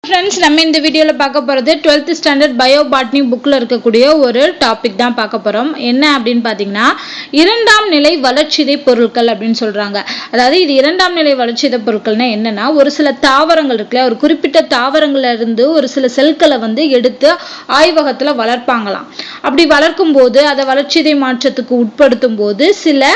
Friends நம்ம இந்த வீடியோல பார்க்க போறது 12th ஸ்டாண்டர்ட் பயோ பாட்னி புக்ல இருக்கக்கூடிய ஒரு டாபிக் தான் பார்க்க போறோம். என்ன அப்படினு பாத்தீங்கன்னா இரண்டாம் நிலை வளர்சிதை பொருட்கள் அப்படினு சொல்றாங்க. அதாவது இது இரண்டாம் நிலை வளர்சிதை பொருட்கள்னா என்னன்னா ஒரு சில தாவரங்கள் இருக்குல ஒரு குறிப்பிட்ட தாவரங்கள்ல இருந்து ஒரு சில செல்களை வந்து எடுத்து ஆய்வகத்துல வளர்ப்பாங்களாம். அப்படி வளர்க்கும் போது அதை வளர்சிதை மாற்றத்துக்கு உட்படுத்தும் போது சில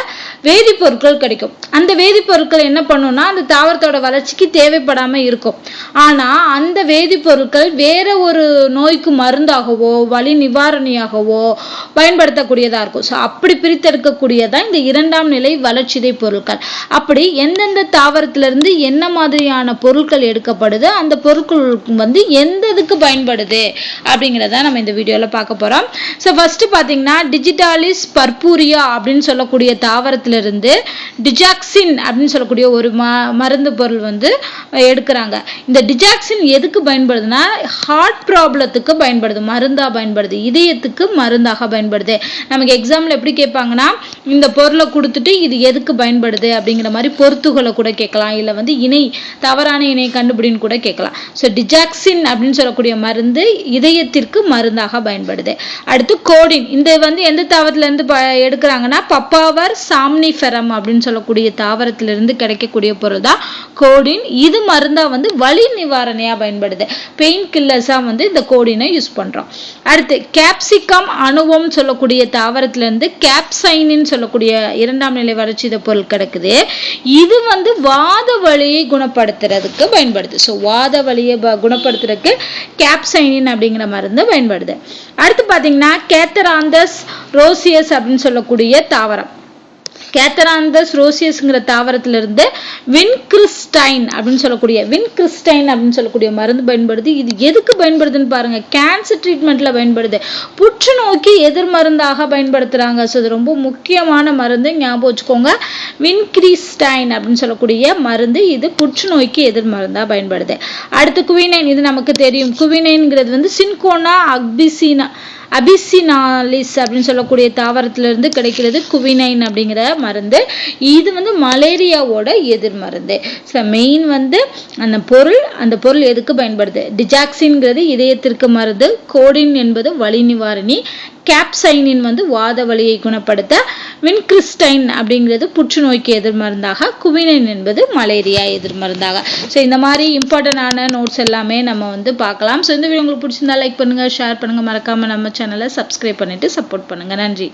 வேதிப்பொருட்கள் கிடைக்கும். அந்த வேதிப்பொருட்கள் என்ன பண்ணும்னா அந்த தாவரத்தோட வளர்ச்சிக்கு தேவைப்படாம இருக்கும். ஆனா அந்த வேதிப்பொருட்கள் வேற ஒரு நோய்க்கு மருந்தாகவோ வலி நிவாரணியாகவோ பயன்படுத்தக்கூடியதா இருக்கும். ஸோ அப்படி பிரித்தெடுக்கக்கூடியதான் இந்த இரண்டாம் நிலை வளர்சிதை பொருட்கள். அப்படி எந்தெந்த தாவரத்திலிருந்து என்ன மாதிரியான பொருட்கள் எடுக்கப்படுது அந்த பொருட்கள் வந்து எந்த இதுக்கு பயன்படுது அப்படிங்கிறத நம்ம இந்த வீடியோல பார்க்க போறோம். ஸோ ஃபர்ஸ்ட் பாத்தீங்கன்னா டிஜிட்டாலிஸ் பர்பூரியா அப்படின்னு சொல்லக்கூடிய தாவரத்திலிருந்து டிஜாக்சின் அப்படின்னு சொல்லக்கூடிய ஒரு மருந்து பொருள் வந்து எடுக்கிறாங்க. இந்த டிஜாக்சின் எதுக்கு பயன்படுதுன்னா ஹார்ட் ப்ராப்ளத்துக்கு பயன்படுது, மருந்தா பயன்படுது, இதயத்துக்கு மருந்தாக பயன்படுது. நமக்கு எக்ஸாம்ல எப்படி கேட்பாங்கன்னா இந்த பொருளை கொடுத்துட்டு இது எதுக்கு பயன்படுது அப்படிங்கிற மாதிரி பொருத்துகளை கூட கேட்கலாம், இல்ல வந்து இணை தவறான இணை கண்டுபிடின்னு கூட கேட்கலாம். ஸோ டிஜாக்சின் அப்படின்னு சொல்லக்கூடிய மருந்து இதயத்திற்கு மருந்தாக பயன்படுது. அடுத்து கோடின், இந்த வந்து எந்த தாவரத்துல இருந்து எடுக்கிறாங்கன்னா பப்பாவர் சாம்னிஃபெரம் அப்படின்னு சொல்லக்கூடிய தாவரத்திலிருந்து கிடைக்கக்கூடிய பொருள் தான் கோடின். இது மருந்தா வந்து வலி நிவாரணியா பயன்படுது. பெயின் கில்லர்ஸா வந்து இந்த கோடினை யூஸ் பண்றோம். அடுத்து கேப்சிகம் அணுவம் சொல்லக்கூடிய தாவரத்திலிருந்து கேப்சைனின்னு சொல்லக்கூடிய இரண்டாம் நிலை வளர்ச்சிதை பொருள் கிடைக்குது. இது வந்து வாத வலியை குணப்படுத்துறதுக்கு பயன்படுது. ஸோ வாத வலியை குணப்படுத்துறதுக்கு கேப்சைனின் அப்படிங்கிற மருந்து பயன்படுது. அடுத்து பாத்தீங்கன்னா கேத்தராந்தஸ் ரோசியஸ் அப்படின்னு சொல்லக்கூடிய தாவரம். கேத்தராந்தஸ் ரோசியஸ்ங்கிற தாவரத்திலிருந்து வின்கிறிஸ்டைன் அப்படின்னு சொல்லக்கூடிய மருந்து பயன்படுது. இது எதுக்கு பயன்படுதுன்னு பாருங்க, கேன்சர் ட்ரீட்மெண்ட்ல பயன்படுது, புற்றுநோய்க்கு எதிர் மருந்தாக பயன்படுத்துறாங்க. ஸோ இது ரொம்ப முக்கியமான மருந்து, ஞாபகம் வச்சுக்கோங்க. வின்கிறிஸ்டைன் அப்படின்னு சொல்லக்கூடிய மருந்து இது புற்றுநோய்க்கு எதிர் மருந்தா பயன்படுது. அடுத்து குவினைன், இது நமக்கு தெரியும். குவினைன்ங்கிறது வந்து சின்கோனா அபிசினாலிஸ் அப்படின்னு சொல்லக்கூடிய தாவரத்திலிருந்து கிடைக்கிறது குவினைன் அப்படிங்கிற மருந்து. இது வந்து மலேரியாவோட எதிர் மருந்து. மெயின் வந்து அந்த பொருள் எதுக்கு பயன்படுது, டிஜாக்சின்ங்கிறது இதயத்திற்கு மருந்து, கோடின் என்பது வலி நிவாரணி, கேப்சைனின் வந்து வாத வலியை குணப்படுத்த, வின்கிறிஸ்டைன் அப்படிங்கிறது புற்றுநோய்க்கு எதிர் மருந்தாக, குவினைன் என்பது மலேரியா எதிர் மருந்தாக. ஸோ இந்த மாதிரி இம்பார்ட்டன்டான நோட்ஸ் எல்லாமே நம்ம வந்து பார்க்கலாம். ஸோ இந்த வீடியோ உங்களுக்கு பிடிச்சிருந்தா லைக் பண்ணுங்க, ஷேர் பண்ணுங்க, மறக்காம நம்ம சேனலை சப்ஸ்கிரைப் பண்ணிட்டு சப்போர்ட் பண்ணுங்க. நன்றி.